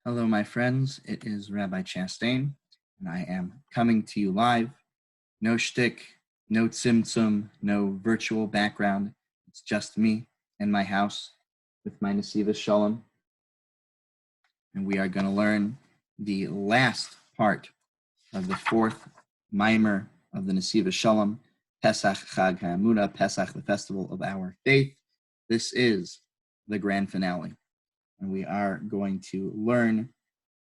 Hello, my friends. It is Rabbi Chastain, and I am coming to you live. No shtick, no tzimtzum, no virtual background. It's just me in my house with my Nesivos Shalom. And we are going to learn the last part of the fourth mimer of the Nesivos Shalom, Pesach Chag Emunah, Pesach, the festival of our faith. This is the grand finale. And we are going to learn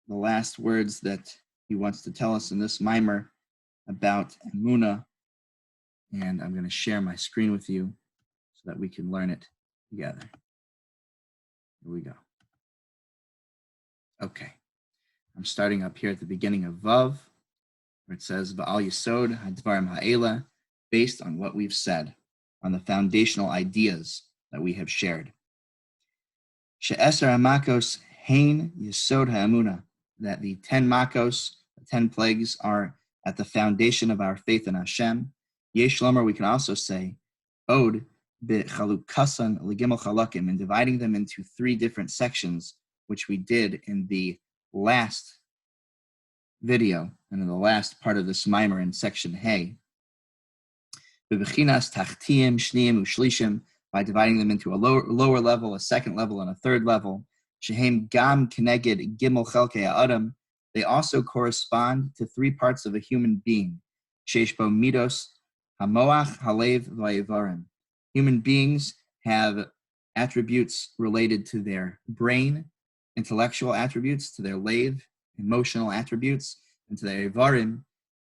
the last words that he wants to tell us in this mimer about Emunah. And I'm going to share my screen with you so that we can learn it together. Here we go. Okay. I'm starting up here at the beginning of Vav, where it says, V'al Yesod Hadvarim Ha'ela, based on what we've said, on the foundational ideas that we have shared. She'eser HaMakos Hein Yesod HaEmunah, that the 10 Makos, the 10 plagues, are at the foundation of our faith in Hashem. Yesh Lomer, we can also say, Od B'chalukasan L'gimel Chalakim, in dividing them into 3 different sections, which we did in the last video and in the last part of this mimer in section Hey. B'bechinas Tachtiyim, Shniyim, Ushlishim, by dividing them into a lower level, a second level, and a third level. Shehem Gam Keneged Gimel Chelkei Adam. They also correspond to 3 parts of a human being. Sheish Bo Midos, Hamoach, Halev, Vayivarim. Human beings have attributes related to their brain, intellectual attributes, to their lave, emotional attributes, and to their Ivarim,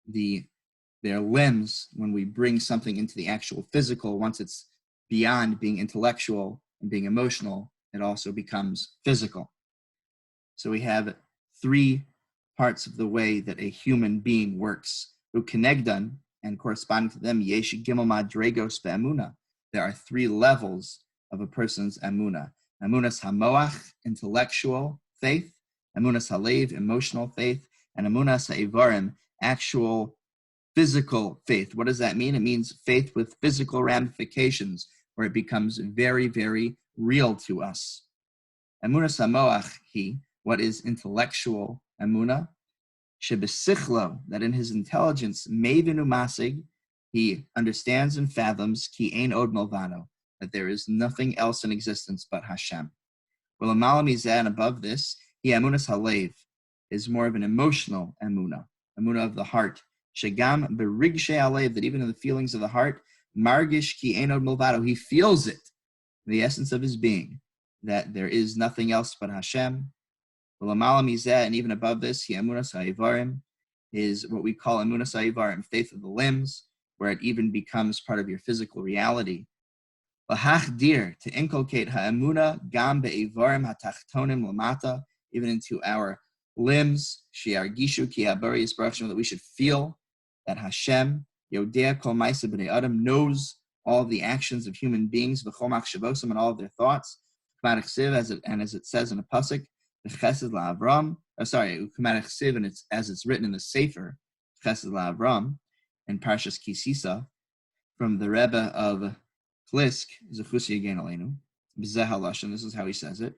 their limbs. When we bring something into the actual physical, once it's beyond being intellectual and being emotional, it also becomes physical. So we have 3 parts of the way that a human being works. Ukenegdan, and corresponding to them, Yesh Gimel Madregos Be'emunah. There are 3 levels of a person's emunah. Emunas hamoach, intellectual faith. Emunas halev, emotional faith. And emunas ha'ivarim, actual physical faith. What does that mean? It means faith with physical ramifications, where it becomes very, very real to us. Emunah samoach hi, what is intellectual emunah? Shebesichlo, that in his intelligence, mevinu masig, he understands and fathoms, ki ein od milvano, that there is nothing else in existence but Hashem. Well, amalam mizeh, and above this, he emunas halev, is more of an emotional emunah of the heart. Shegam berigshe alev, that even in the feelings of the heart, margish ki ein od milvado, he feels it, the essence of his being, that there is nothing else but Hashem. And even above this, he emunas ha'ivarim, is what we call emunas ha'ivarim, faith of the limbs, where it even becomes part of your physical reality. Lahachdir, to inculcate ha'emunah gam be'ivarim hatachtonim lamata, even into our limbs, shiargishu ki habari yisbarach, that we should feel that Hashem, Yodea kol ma'aseh b'nei adam, knows all the actions of human beings, v'chol machshavosam, and all of their thoughts. As it says in a pasuk, Chesed la'Avram, and it's as it's written in the Sefer, Chesed la'Avram, and Parshas Kisisa, from the Rebbe of Klisk, Zechus Yagin Aleinu, B'zeh HaLashon, this is how he says it.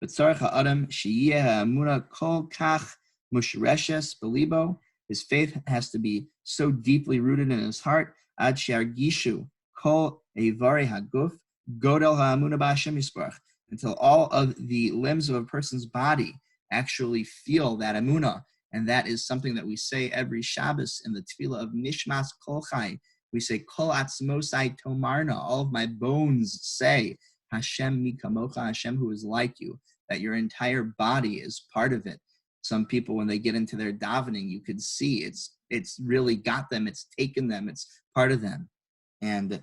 B'tzarech ha'adam sheyeh ha'emunah kol kach mushreshes b'libo, his faith has to be so deeply rooted in his heart, ad she'argishu kol eivari ha'guf, godel ha'emunah b'Hashem yisbarach, until all of the limbs of a person's body actually feel that emunah. And that is something that we say every Shabbos in the tefillah of Nishmas Kol Chai. We say, Kol atzmosai tomarna, all of my bones say, Hashem mi kamocha, Hashem who is like you, that your entire body is part of it. Some people, when they get into their davening, you could see it's really got them, it's taken them, it's part of them. And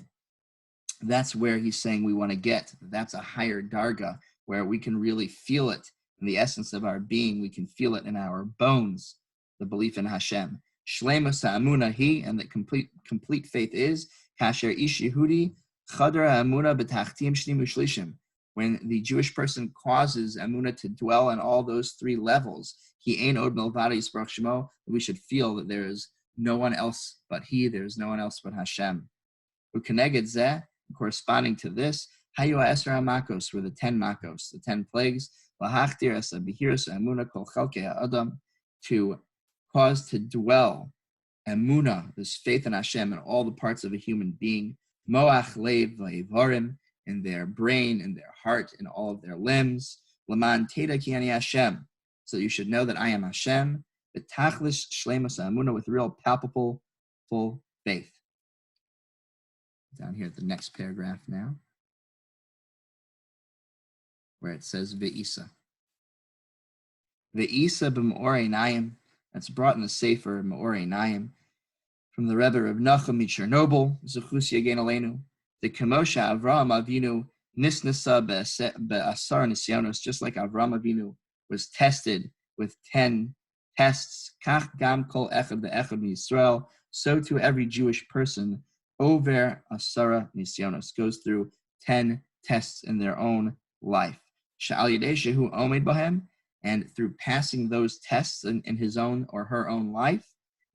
that's where he's saying we want to get. That's a higher darga, where we can really feel it in the essence of our being. We can feel it in our bones, the belief in Hashem. Shleimus ha'emunah hi, and that complete faith is kasher ish Yehudi chadar ha'emunah b'tachtim shnim u'shlishim, when the Jewish person causes emunah to dwell in all those 3 levels. Ki ein od milvado yisbarach shemo, we should feel that there is no one else but He, there is no one else but Hashem. U'keneged zeh, corresponding to this, Hayu Esra Makos were the 10 Makos, the 10 plagues. Lahachtir asa Behirus Emunah Kol Chalkei Ha'adam, to cause to dwell Emunah, this faith in Hashem in all the parts of a human being. Moach Lev Va'ivarim, in their brain, in their heart, in all of their limbs. Laman Teda Ki Ani Hashem, so you should know that I am Hashem. Betachlis Shleimus Emunah, with real palpable, full faith. Down here at the next paragraph now, where it says Ve'isa. Ve'isa b'ma'orei Naim, that's brought in the Sefer Ma'orei Naim, from the Rebbe of Nachum Chernobyl, Zechus Yagen Aleinu, the Kamosha Avraham Avinu Nisnasa be'asar nisyonos, just like Avraham Avinu was tested with 10 tests, Kach gam kol echad be'echad Yisrael, so to every Jewish person, over asara nisyonos, goes through 10 tests in their own life. Sha'al yedei shehu omed bahem, and through passing those tests in his own or her own life,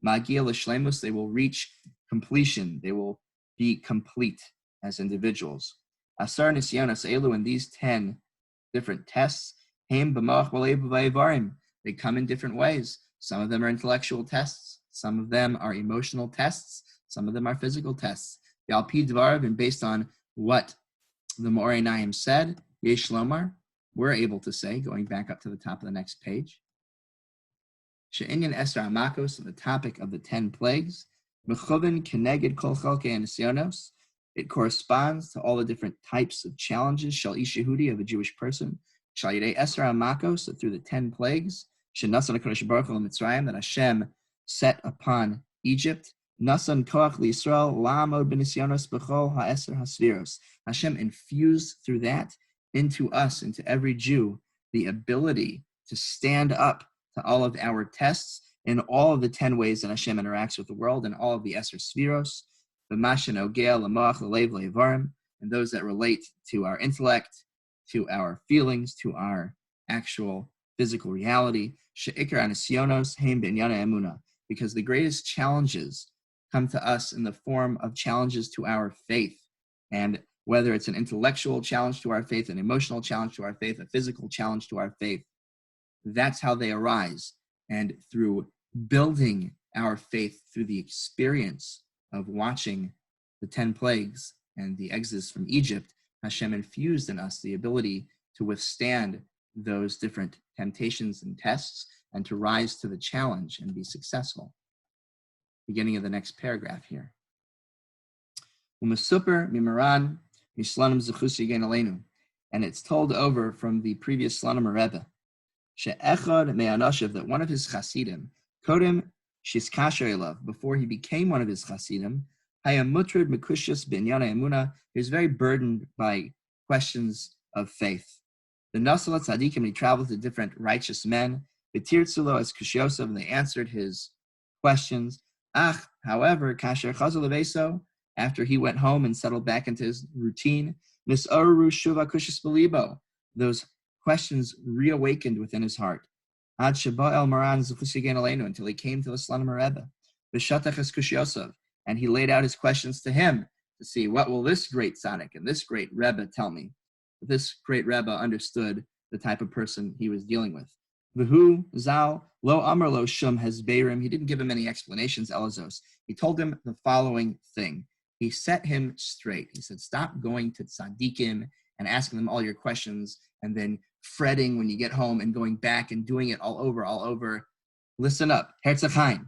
Magia l'shleimus, they will reach completion. They will be complete as individuals. Asar nisyonos elu, in these 10 different tests, heim b'moach v'leiv v'vayivarim, they come in different ways. Some of them are intellectual tests. Some of them are emotional tests. Some of them are physical tests. Yal pi dvarav, and based on what the Ma'orei Naim said, Yesh Lomar, we're able to say, going back up to the top of the next page, She'inyan Esra Amakos, on the topic of the 10 plagues, Mechovin Keneged Kol Chalkei Nisyonos, it corresponds to all the different types of challenges, Shal Ish Yehudi, of a Jewish person, Shal Yidei Esra Amakos, through the 10 plagues, She'nasan HaKadosh Baruch Hu Mitzrayim, that Hashem set upon Egypt, Nasan Koach LiYisrael La'amod B'Nisyonos B'chol HaEser HaSviros, Hashem infused through that into us, into every Jew, the ability to stand up to all of our tests in all of the 10 ways that Hashem interacts with the world, and all of the Eser Sviros, the Mashen Ogea, Lamach, Lev, Levarim, and those that relate to our intellect, to our feelings, to our actual physical reality. She'ikar anisyonos heim b'inyan Emunah, because the greatest challenges come to us in the form of challenges to our faith. And whether it's an intellectual challenge to our faith, an emotional challenge to our faith, a physical challenge to our faith, that's how they arise. And through building our faith through the experience of watching the 10 plagues and the exodus from Egypt, Hashem infused in us the ability to withstand those different temptations and tests and to rise to the challenge and be successful. Beginning of the next paragraph here. U'mesuper mimaran mislanim zechus yagen aleinu, and it's told over from the previous Slanim Rebbe, she'echad me'anashiv, that one of his chasidim, kodem shiskasher elav, before he became one of his chasidim, hayam mutrud mekushas b'inyan Emunah, he was very burdened by questions of faith. The Nasal Tzadikim, he traveled to different righteous men, the Tirtzulo as Kushyosav, and they answered his questions. However, Kasher Chazal Leveso, after he went home and settled back into his routine, Nisaru Shuva Kushis Belibo, those questions reawakened within his heart. Ad Sheba El Maran Zuchusigen Aleinu, until he came to the Slanim Rebbe. Vishatach es Kushyosav, and he laid out his questions to him to see, what will this great tzaddik and this great Rebbe tell me? This great Rebbe understood the type of person he was dealing with. V'hu zal lo amar lo shum hesberim. He didn't give him any explanations, Elazos. He told him the following thing. He set him straight. He said, stop going to tzaddikim and asking them all your questions and then fretting when you get home and going back and doing it all over. Listen up. Herzachayim.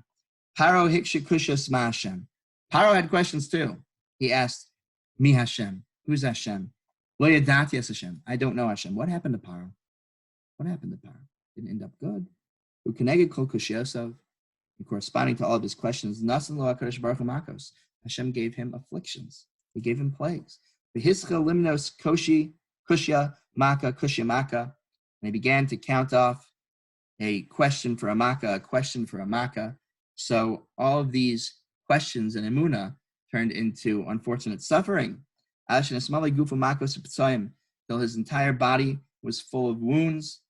Paro hikshikushas ma Hashem. Paro had questions too. He asked, Mi Hashem. Who's Hashem? Lo yadati es Hashem. I don't know Hashem. What happened to Paro? What happened to Paro? Didn't end up good. Ukeneged kol kushyosav, corresponding to all of his questions, nasan lo HaKadosh Baruch Hu makos. Hashem gave him afflictions. He gave him plagues. V'hischa limnos koshi, kushya, maka. And he began to count off a question for a maka. So all of these questions in Emunah turned into unfortunate suffering. Till his entire body was full of wounds.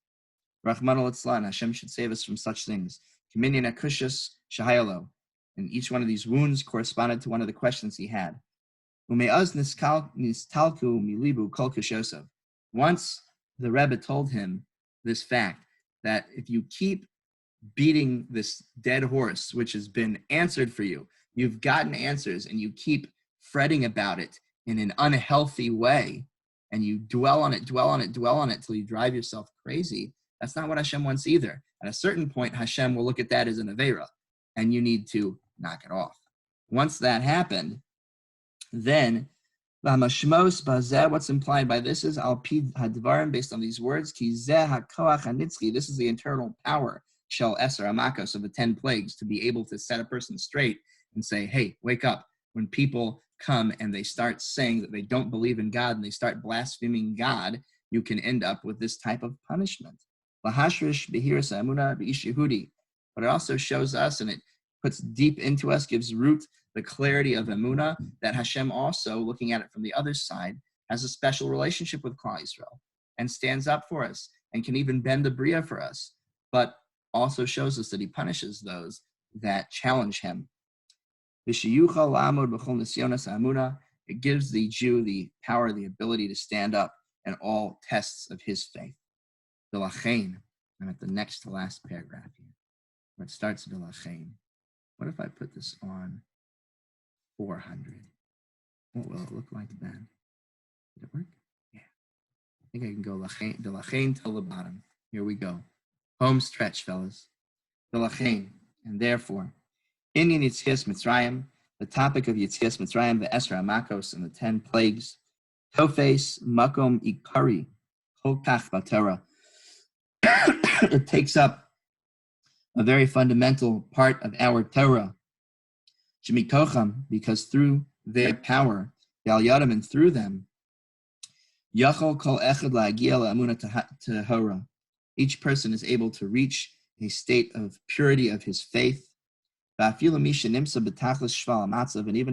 Rahman al-Itzlan, Hashem should save us from such things. Communion akushas shahayalo. And each one of these wounds corresponded to one of the questions he had. Ume'az nistalku milibu kol kashosav. Once the Rebbe told him this fact, that if you keep beating this dead horse, which has been answered for you, you've gotten answers, and you keep fretting about it in an unhealthy way, and you dwell on it till you drive yourself crazy, that's not what Hashem wants either. At a certain point, Hashem will look at that as an Aveira, and you need to knock it off. Once that happened, then what's implied by this is al pi hadvarim, based on these words, ki zeh hakoach hanitzchi, this is the internal power, shel eser amakos, of the 10 plagues, to be able to set a person straight and say, hey, wake up. When people come and they start saying that they don't believe in God and they start blaspheming God, you can end up with this type of punishment. Lahashrish behiras emunah b'ish Yehudi. But it also shows us, and it puts deep into us, gives root the clarity of Emunah, that Hashem also, looking at it from the other side, has a special relationship with Klal Yisrael and stands up for us and can even bend the Bria for us, but also shows us that he punishes those that challenge him. It gives the Jew the power, the ability to stand up in all tests of his faith. V'lachein, I'm at the next to last paragraph here, where it starts v'lachein. What if I put this on 400? What will it look like then? Did it work? Yeah. I think I can go v'lachein till the bottom. Here we go. Home stretch, fellas. V'lachein, and therefore, in Yitzias Mitzrayim, the topic of Yitzias Mitzrayim, the Esra Makos and the 10 plagues, Tofes Makom Ikari, Holkach Batera. It takes up a very fundamental part of our Torah, Shemikocham, because through their power, Yal Yadam, and through them, Yachol Kol Echad La'agia La'amunah Tahora. Each person is able to reach a state of purity of his faith. And even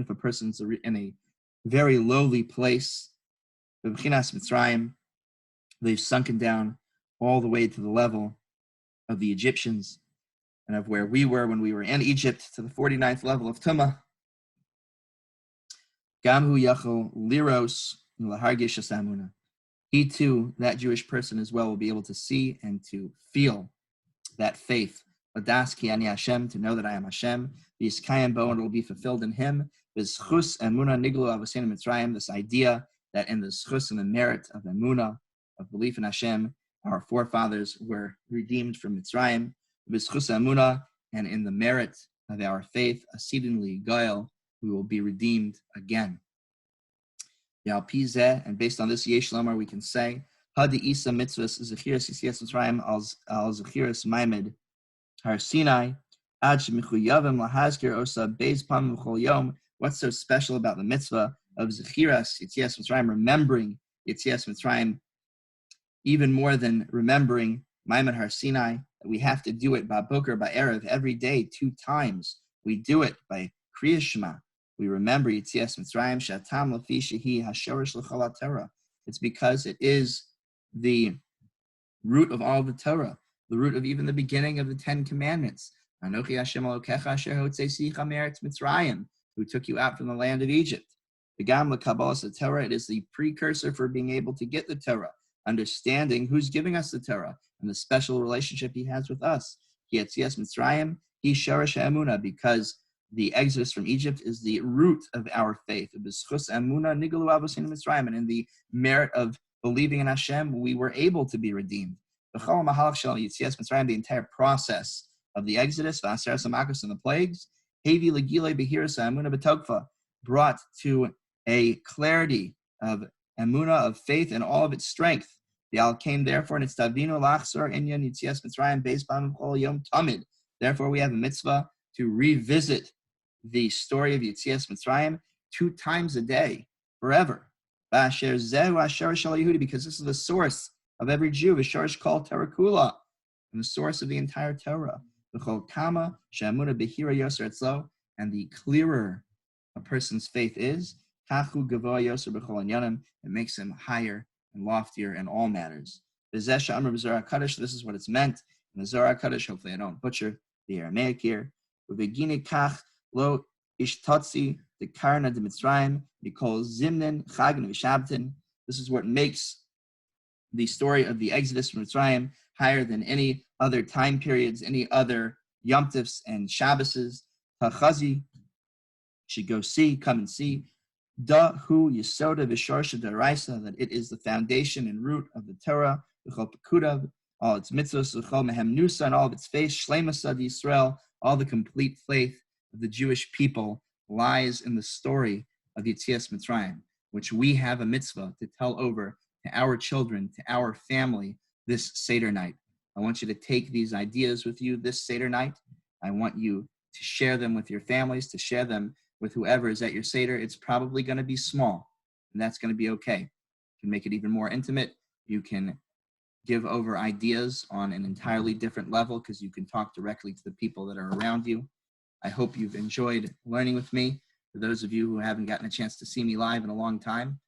if a person's in a very lowly place, they've sunken down all the way to the level of the Egyptians and of where we were when we were in Egypt, to the 49th level of Tumah. Gamhu Yachol Liros Lahargish Asamuna. He too, that Jewish person as well, will be able to see and to feel that faith. Ladas ki ani Hashem, to know that I am Hashem. V'yiskayim bo, and it will be fulfilled in him. V'zchus emunah niglu avosenu Mitzrayim, this idea that in the zchus and the merit of emunah, of belief in Hashem, our forefathers were redeemed from Mitzrayim. V'zchus emunah, and in the merit of our faith, asidinli goyel, we will be redeemed again. Yal pizeh, and based on this yesh lomar, we can say, Hadi isa mitzvahs zechiras yitzias Mitzrayim al zechiras maimed Har Sinai, ad shemichuyavim lahazkir osa beis pam v'chol yom. What's so special about the mitzvah of zechiras yitzias Mitzrayim, remembering yitzias Mitzrayim, even more than remembering Maimed Har Sinai? We have to do it by boker, by erev, every day, 2 times. We do it by Kriya Shema. We remember Yitzias Mitzrayim, Shatam Lafi Shehi Hashorish L'Chol Torah. It's because it is the root of all the Torah, the root of even the beginning of the 10 Commandments. Anochi Hashem Elokecha Asher Hotzeisecha Me'eretz Mitzrayim, who took you out from the land of Egypt. Begam L'Kabbalas Torah, it is the precursor for being able to get the Torah, understanding who's giving us the Torah and the special relationship he has with us. Yitzias Mitzrayim, He Sharash Emunah, because the exodus from Egypt is the root of our faith. And in the merit of believing in Hashem, we were able to be redeemed. The entire process of the exodus, and the plagues, brought to a clarity of emunah, of faith, in all of its strength. The al came therefore, and it's tavinu lachzor inyan Yitzias Mitzrayim beis pam kol yom tamid. Therefore, we have a mitzvah to revisit the story of Yitzias Mitzrayim 2 times a day, forever. Because this is the source of every Jew, V'sharish kol Torah kula, and the source of the entire Torah. V'chol kama she'emunah behira yoser etzlo, and the clearer a person's faith is, kachu gavoa yoser b'chol inyanim, it makes him higher and loftier in all matters. V'zeh she'amar b'Zohar HaKadosh, this is what it's meant in the Zohar HaKadosh. Hopefully I don't butcher the Aramaic here. V'begine kach lo ishtatzi the Karna de Mitzrayim, Mikol Zimnin, Chagin Vishabtin. This is what makes the story of the Exodus from Mitzrayim higher than any other time periods, any other Yom Tovs and Shabbases. Tachazi, should go see, come and see. Da hu yisoda v'shorsha daraisa, that it is the foundation and root of the Torah, v'chol pekudav, all its mitzvos, v'chol mehem nusa, and all of its faith, shleimasad Yisrael, all the complete faith of the Jewish people lies in the story of Yetzias Mitzrayim, which we have a mitzvah to tell over to our children, to our family this Seder night. I want you to take these ideas with you this Seder night. I want you to share them with your families, to share them with whoever is at your Seder. It's probably going to be small, and that's going to be okay. You can make it even more intimate. You can give over ideas on an entirely different level because you can talk directly to the people that are around you. I hope you've enjoyed learning with me. For those of you who haven't gotten a chance to see me live in a long time,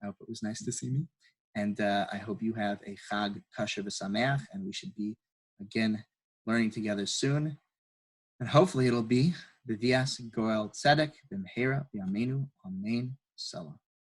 I hope it was nice to see me. And I hope you have a Chag Kasher V'Sameach, and we should be, again, learning together soon. And hopefully it'll be B'vias Goel Tzedek B'mehera B'Yamenu Amen Salah.